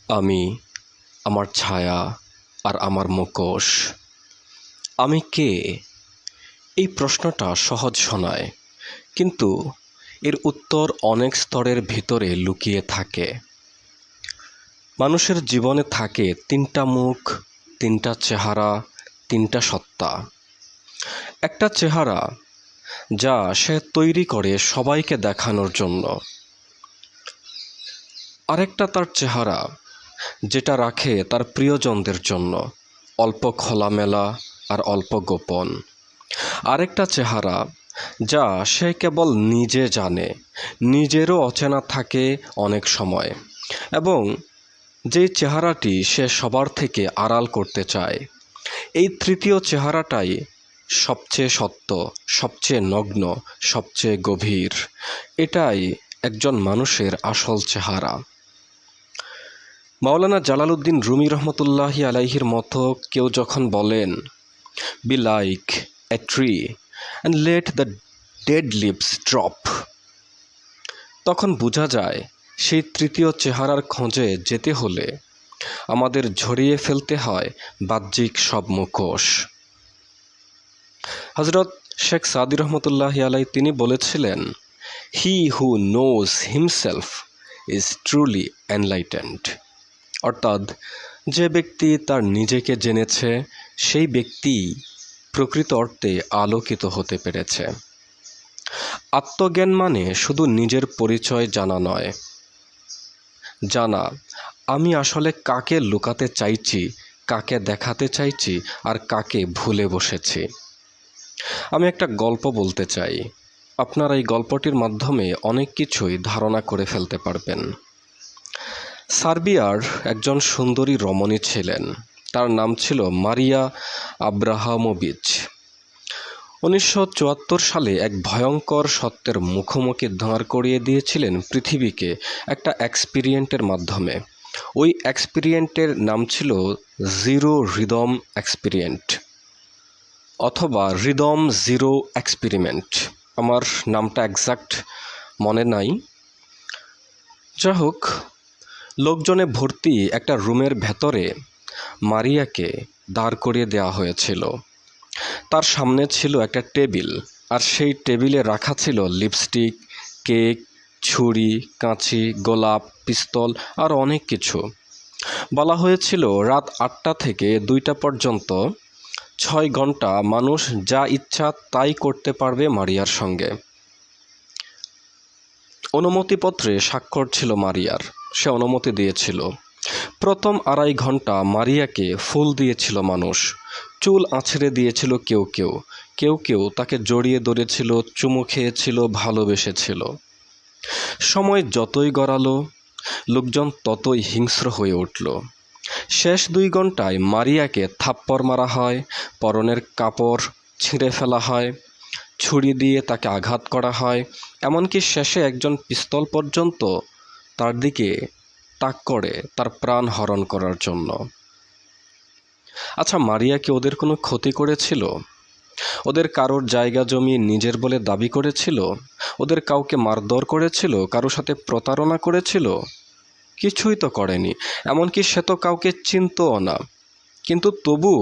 আমি, আমার ছায়া আর আমার মুখোশ। আমি কে? এই প্রশ্নটা সহজ শোনায়, কিন্তু এর উত্তর অনেক স্তরের ভিতরে লুকিয়ে থাকে। মানুষের জীবনে থাকে তিনটা মুখ, তিনটা চেহারা, তিনটা সত্তা। একটা চেহারা যা সে তৈরি করে সবাইকে দেখানোর জন্য, আরেকটা তার চেহারা যেটা রাখে তার প্রিয়জনদের জন্য, অল্প খোলামেলা আর অল্প গোপন। আরেকটা চেহারা যা সে কেবল নিজে জানে, নিজেরও অচেনা থাকে অনেক সময়, এবং যেই চেহারাটি সে সবার থেকে আড়াল করতে চায়। এই তৃতীয় চেহারাটাই সবচেয়ে সত্য, সবচেয়ে নগ্ন, সবচেয়ে গভীর। এটাই একজন মানুষের আসল চেহারা। মাওলানা জালালউদ্দিন রুমি রহমতুল্লাহি আলাইহির মতো কেউ যখন বলেন, be like a tree and let the dead leaves drop, তখন বোঝা যায় সেই তৃতীয় চেহারার খোঁজে যেতে হলে আমাদের ঝরিয়ে ফেলতে হয় বাহ্যিক সব মুখোশ। হযরত শেখ সাদি রহমতুল্লাহি আলাই তিনি বলেছিলেন, he who knows himself is truly enlightened, অর্থাৎ যে ব্যক্তি তার নিজেকে জেনেছে সেই ব্যক্তি প্রকৃত অর্থে আলোকিত হতে পেরেছে। আত্মজ্ঞান মানে শুধু নিজের পরিচয় জানা নয়, জানা আমি আসলে কাকে লুকাতে চাইছি, কাকে দেখাতে চাইছি আর কাকে ভুলে বসেছি। আমি একটা গল্প বলতে চাই, আপনারা এই গল্পটির মাধ্যমে অনেক কিছুই ধারণা করে ফেলতে পারবেন। সার্বিয়ার একজন সুন্দরী রমণী ছিলেন, তার নাম ছিল মারিয়া আব্রাহামোভিচ। 1974 সালে এক ভয়ঙ্কর সত্যের মুখোমুখি দাঁড় করিয়ে দিয়েছিলেন পৃথিবীকে একটা এক্সপেরিমেন্টের মাধ্যমে। ওই এক্সপেরিমেন্টের নাম ছিল জিরো রিদম এক্সপেরিমেন্ট, অথবা রিদম জিরো এক্সপেরিমেন্ট। আমার নামটা এক্সাক্ট মনে নাই। যাই হোক, লোকজনে ভর্তি একটা রুমের ভেতরে মারিয়াকে দাঁড় করিয়ে দেওয়া হয়েছিল। তার সামনে ছিল একটা টেবিল, আর সেই টেবিলে রাখা ছিল লিপস্টিক, কেক, ছুরি, কাঁচি, গোলাপ, পিস্তল আর অনেক কিছু। বলা হয়েছিল রাত 8টা থেকে 2টা পর্যন্ত 6 ঘন্টা মানুষ যা ইচ্ছা তাই করতে পারবে মারিয়ার সঙ্গে। অনুমতিপত্রে স্বাক্ষর ছিল মারিয়ার, সে অনুমতি দিয়েছিল। প্রথম 2.5 ঘন্টা মারিয়াকে ফুল দিয়েছিল মানুষ, চুল আঁচড়ে দিয়েছিল কেউ কেউ, কেউ কেউ তাকে জড়িয়ে ধরেছিল, চুমু খেয়েছিল, ভালোবেসেছিল। সময় যতই গড়ালো, লোকজন ততই হিংস্র হয়ে উঠল। শেষ 2 ঘন্টায় মারিয়াকে থাপ্পড় মারা হয়, পরনের কাপড় ছিঁড়ে ফেলা হয়, ছুরি দিয়ে তাকে আঘাত করা হয়, এমনকি শেষে একজন পিস্তল পর্যন্ত তার দিকে তাক করে তার প্রাণ হরণ করার জন্য। আচ্ছা, মারিয়া কি ওদের কোনো ক্ষতি করেছিল? ওদের কারোর জায়গা জমি নিজের বলে দাবি করেছিল? ওদের কাউকে মারধর করেছিল? কারোর সাথে প্রতারণা করেছিল? কিছুই তো করেনি। এমনকি সে তো কাউকে চিনতও না। কিন্তু তবু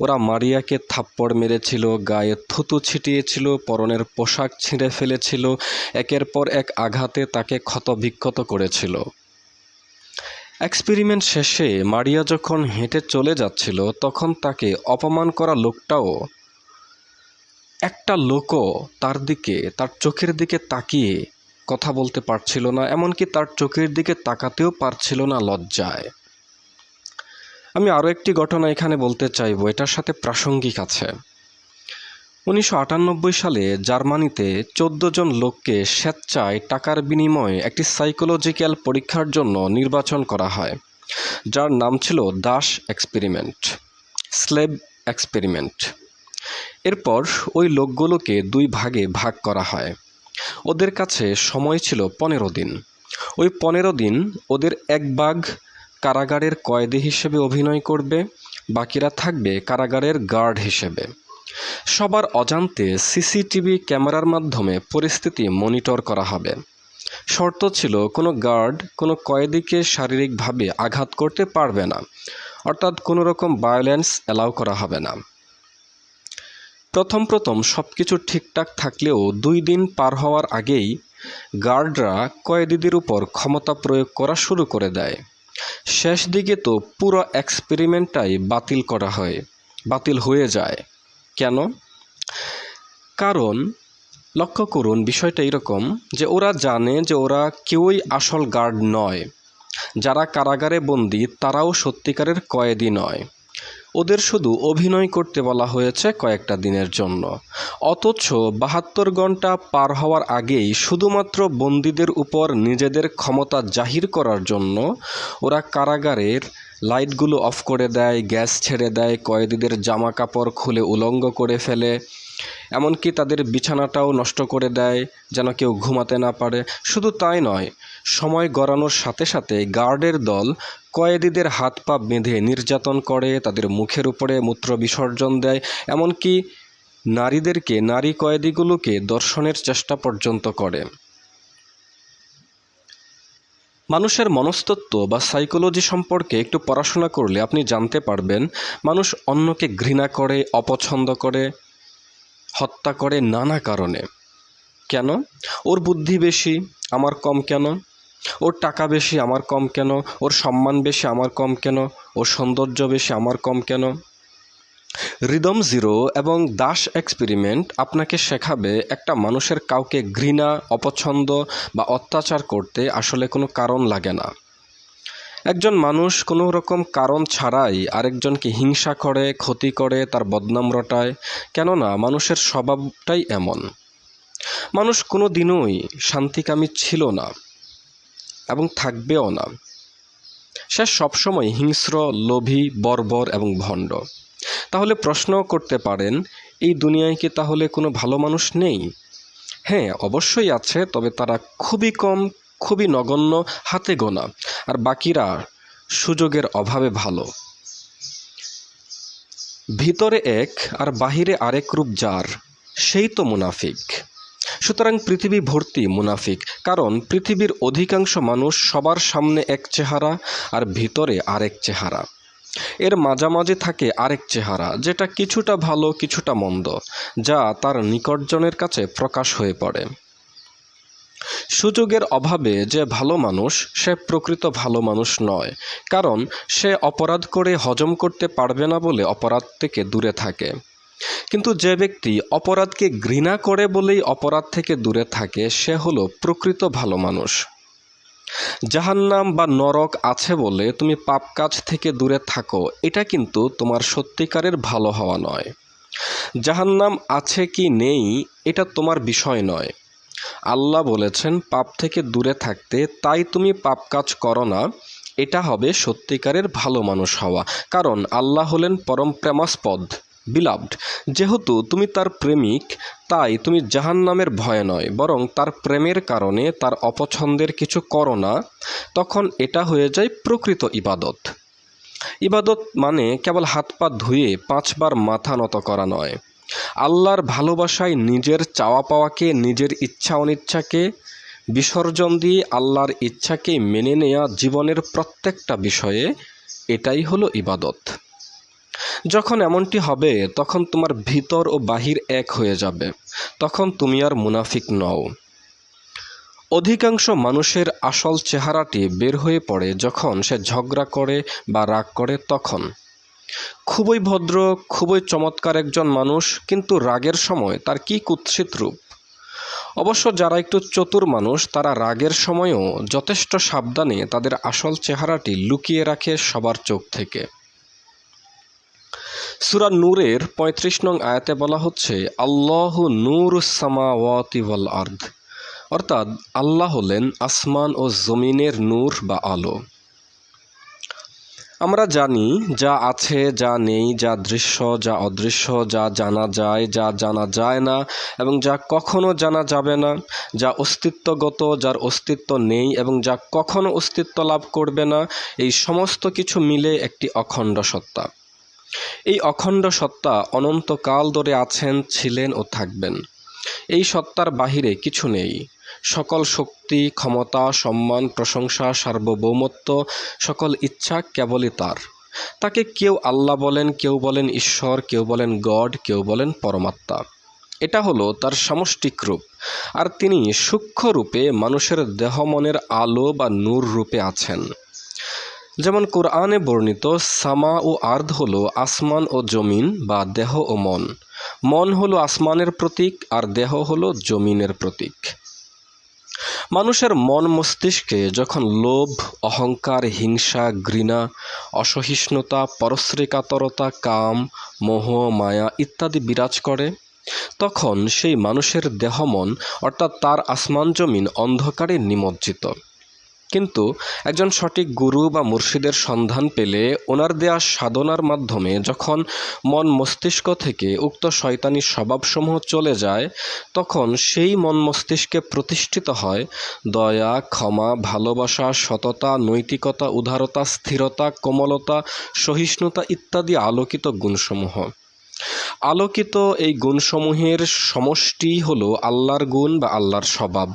ওরা মারিয়াকে থাপ্পড় মেরেছিল, গায়ে থুতু ছিটিয়েছিল, পরনের পোশাক ছিঁড়ে ফেলেছিল, একের পর এক আঘাতে তাকে ক্ষতবিক্ষত করেছিল। এক্সপেরিমেন্ট শেষে মারিয়া যখন হেঁটে চলে যাচ্ছিল, তখন তাকে অপমান করা লোকটাও, একটা লোকও তার দিকে, তার চোখের দিকে তাকিয়ে কথা বলতে পারছিল না, এমনকি তার চোখের দিকে তাকাতেও পারছিল না লজ্জায়। আমি আরও একটি ঘটনা এখানে বলতে চাইব, এটার সাথে প্রাসঙ্গিক আছে। 1998 সালে জার্মানিতে 14 জন লোককে স্বেচ্ছায় টাকার বিনিময়ে একটি সাইকোলজিক্যাল পরীক্ষার জন্য নির্বাচন করা হয়, যার নাম ছিল দাস এক্সপেরিমেন্ট, স্লেভ এক্সপেরিমেন্ট। এরপর ওই লোকগুলোকে 2 ভাগে ভাগ করা হয়। ওদের কাছে সময় ছিল 15 দিন। ওই 15 দিন ওদের এক ভাগ কারাগারের কয়েদি হিসেবে অভিনয় করবে, বাকিরা থাকবে কারাগারের গার্ড হিসেবে। সবার অজান্তে সিসিটিভি ক্যামেরার মাধ্যমে পরিস্থিতি মনিটর করা হবে। শর্ত ছিল কোনো গার্ড কোনো কয়েদিকে শারীরিকভাবে আঘাত করতে পারবে না, অর্থাৎ কোনো রকম ভায়োলেন্স অ্যালাউ করা হবে না। প্রথম সব কিছু ঠিকঠাক থাকলেও 2 দিন পার হওয়ার আগেই গার্ডরা কয়েদিদের উপর ক্ষমতা প্রয়োগ করা শুরু করে দেয়। শেষ দিকে তো পুরো এক্সপেরিমেন্টটাই বাতিল হয়ে যায়। কেন? কারণ লক্ষ্য করুন, বিষয়টা এরকম যে ওরা জানে যে ওরা কেউই আসল গার্ড নয়। যারা কারাগারে বন্দী তারাও সত্যিকারের কয়েদি নয়। ওদের শুধু অভিনয় করতে বলা হয়েছে কয়েকটা দিনের জন্য। অথচ 72 ঘন্টা পার হওয়ার আগেই শুধুমাত্র বন্দীদের উপর নিজেদের ক্ষমতা জাহির করার জন্য ওরা কারাগারের লাইটগুলো অফ করে দেয়, গ্যাস ছেড়ে দেয়, কয়েদিদের জামা কাপড় খুলে উলঙ্গ করে ফেলে, এমনকি তাদের বিছানাটাও নষ্ট করে দেয় যেন কেউ ঘুমাতে না পারে। শুধু তাই নয়, সময় গড়ানোর সাথে সাথে গার্ডের দল কয়েদিদের হাত পা বেঁধে নির্যাতন করে, তাদের মুখের উপরে মূত্র বিসর্জন দেয়, এমনকি নারী কয়েদিগুলোকে ধর্ষণের চেষ্টা পর্যন্ত করে। মানুষের মনস্তত্ত্ব বা সাইকোলজি সম্পর্কে একটু পড়াশোনা করলে আপনি জানতে পারবেন মানুষ অন্যকে ঘৃণা করে, অপছন্দ করে, হত্যা করে নানা কারণে। কেন? ওর বুদ্ধি বেশি, আমার কম কেন? ওর টাকা বেশি, আমার কম কেন? ওর সম্মান বেশি, আমার কম কেন? ওর সৌন্দর্য বেশি, আমার কম কেন? রিদম জিরো এবং দাস এক্সপেরিমেন্ট আপনাকে শেখাবে একটা মানুষের কাউকে ঘৃণা, অপছন্দ বা অত্যাচার করতে আসলে কোনো কারণ লাগে না। একজন মানুষ কোনো রকম কারণ ছাড়াই আরেকজনকে হিংসা করে, ক্ষতি করে, তার বদনাম রটায়। কেননা মানুষের স্বভাবটাই এমন। মানুষ কোনো দিনই শান্তিকামী ছিল না এবং থাকবেও না। সে সবসময় হিংস্র, লোভী, বর্বর এবং ভণ্ড। তাহলে প্রশ্ন করতে পারেন, এই দুনিয়ায় কি তাহলে কোনো ভালো মানুষ নেই? হ্যাঁ, অবশ্যই আছে, তবে তারা খুবই কম, খুবই নগণ্য, হাতে গোনা, আর বাকিরা সুযোগের অভাবে ভালো। ভিতরে এক আর বাহিরে আরেক রূপ যার, সেই তো মুনাফিক। সুতরাং পৃথিবী ভর্তি মুনাফিক, কারণ পৃথিবীর অধিকাংশ মানুষ সবার সামনে এক চেহারা আর ভিতরে আরেক চেহারা। এর মাঝামাঝি থাকে আরেক চেহারা, যেটা কিছুটা ভালো কিছুটা মন্দ, যা তার নিকটজনের কাছে প্রকাশ হয়ে পড়ে। সুযোগের অভাবে যে ভালো মানুষ, সে প্রকৃত ভালো মানুষ নয়, কারণ সে অপরাধ করে হজম করতে পারবে না বলে অপরাধ থেকে দূরে থাকে। কিন্তু যে ব্যক্তি অপরাধকে ঘৃণা করে বলেই অপরাধ থেকে দূরে থাকে, সে হলো প্রকৃত ভালো মানুষ। জাহান্নাম বা নরক আছে বলে তুমি পাপ কাজ থেকে দূরে থাকো, এটা কিন্তু তোমার সত্যিকারের ভালো হওয়া নয়। জাহান্নাম আছে কি নেই এটা তোমার বিষয় নয়। আল্লাহ বলেছেন পাপ থেকে দূরে থাকতে, তাই তুমি পাপ কাজ করো না। এটা হবে সত্যিকারের ভালো মানুষ হওয়া, কারণ আল্লাহ হলেন পরম প্রেমাস্পদ, বিলাভড। যেহেতু তুমি তার প্রেমিক, তাই তুমি জাহান্নামের ভয়ে নয়, বরং তার প্রেমের কারণে তার অপছন্দের কিছু করো না। তখন এটা হয়ে যায় প্রকৃত ইবাদত। ইবাদত মানে কেবল হাত পা ধুয়ে 5 বার মাথা নত করা নয়। আল্লাহর ভালোবাসায় নিজের চাওয়া পাওয়াকে, নিজের ইচ্ছা অনিচ্ছাকে বিসর্জন দিয়ে আল্লাহর ইচ্ছাকে মেনে নেয়া জীবনের প্রত্যেকটা বিষয়ে, এটাই হলো ইবাদত। যখন এমনটি হবে তখন তোমার ভিতর ও বাহির এক হয়ে যাবে, তখন তুমি আর মুনাফিক নও। অধিকাংশ মানুষের আসল চেহারাটি বের হয়ে পড়ে যখন সে ঝগড়া করে বা রাগ করে। তখন খুবই ভদ্র, খুবই চমৎকার একজন মানুষ, কিন্তু রাগের সময় তার কি কুৎসিত রূপ। অবশ্য যারা একটু চতুর মানুষ, তারা রাগের সময়ও যথেষ্ট সাবধানে তাদের আসল চেহারাটি লুকিয়ে রাখে সবার চোখ থেকে। সূরা নূরের 35 নং আয়াতে বলা হচ্ছে, আল্লাহু নূরুস সামাওয়াতি ওয়াল আরদ, অর্থাৎ আল্লাহ হলেন আসমান ও জমিনের নূর বা আলো। আমরা জানি যা আছে, যা নেই, যা দৃশ্য, যা অদৃশ্য, যা জানা যায়, যা জানা যায় না, এবং যা কখনো জানা যাবে না, যা অস্তিত্বগত, যার অস্তিত্ব নেই, এবং যা কখনো অস্তিত্ব লাভ করবে না, এই সমস্ত কিছু মিলে একটি অখণ্ড সত্তা। এই অখণ্ড সত্তা অনন্তকাল ধরে আছেন, ছিলেন ও থাকবেন। এই সত্তার বাহিরে কিছু নেই। সকল শক্তি, ক্ষমতা, সম্মান, প্রশংসা, সার্বভৌমত্ব, সকল ইচ্ছা কেবলই তার। তাকে কেউ আল্লাহ বলেন, কেউ বলেন ঈশ্বর, কেউ বলেন গড, কেউ বলেন পরমাত্মা। এটা হলো তার সামষ্টিক রূপ। আর তিনি সূক্ষ্ম রূপে মানুষের দেহ মনের আলো বা নূর রূপে আছেন। যেমন কোরআনে বর্ণিত সামা ও আর্দ হলো আসমান ও জমিন বা দেহ ও মন। মন হলো আসমানের প্রতীক আর দেহ হলো জমিনের প্রতীক। মানুষের মন মস্তিষ্কে যখন লোভ, অহংকার, হিংসা, ঘৃণা, অসহিষ্ণুতা, পরশ্রীকাতরতা, কাম, মোহ, মায়া ইত্যাদি বিরাজ করে, তখন সেই মানুষের দেহ মন অর্থাৎ তার আসমান জমিন অন্ধকারে নিমজ্জিত। কিন্তু একজন সঠিক গুরু বা মুর্শিদের সন্ধান পেলে ওনার দেয়া সাধনার মাধ্যমে যখন মন মস্তিষ্ক থেকে উক্ত শয়তানি স্বভাবসমূহ চলে যায়, তখন সেই মন মস্তিষ্কে প্রতিষ্ঠিত হয় দয়া, ক্ষমা, ভালোবাসা, সততা, নৈতিকতা, উদারতা, স্থিরতা, কোমলতা, সহিষ্ণুতা ইত্যাদি আলোকিত গুণসমূহ। আলোকিত এই গুণসমূহের সমষ্টি হলো আল্লাহর গুণ বা আল্লাহর স্বভাব।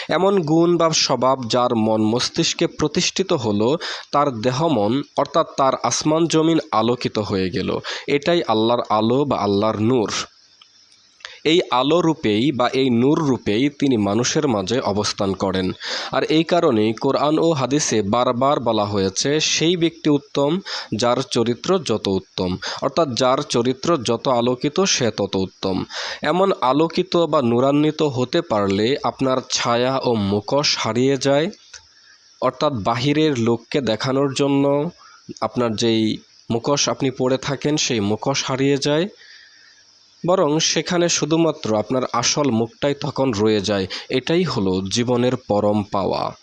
এমন গুণ বা স্বভাব যার মন মস্তিষ্কে প্রতিষ্ঠিত হলো, তার দেহ মন অর্থাৎ তার আসমান জমিন আলোকিত হয়ে গেল। এটাই আল্লাহর আলো বা আল্লাহর নূর। এই আলো রূপেই বা এই নূর রূপেই তিনি মানুষের মাঝে অবস্থান করেন। আর এই কারণেই কোরআন ও হাদিসে বারবার বলা হয়েছে সেই ব্যক্তি উত্তম যার চরিত্র যত উত্তম, অর্থাৎ যার চরিত্র যত আলোকিত সে তত উত্তম। এমন আলোকিত বা নূরান্বিত হতে পারলে আপনার ছায়া ও মুখোশ হারিয়ে যায়, অর্থাৎ বাহিরের লোককে দেখানোর জন্য আপনার যেই মুখোশ আপনি পরে থাকেন সেই মুখোশ হারিয়ে যায়, বরং সেখানে শুধুমাত্র আপনার আসল মুখটাই তখন রয়ে যায়। এটাই হলো জীবনের পরম পাওয়া।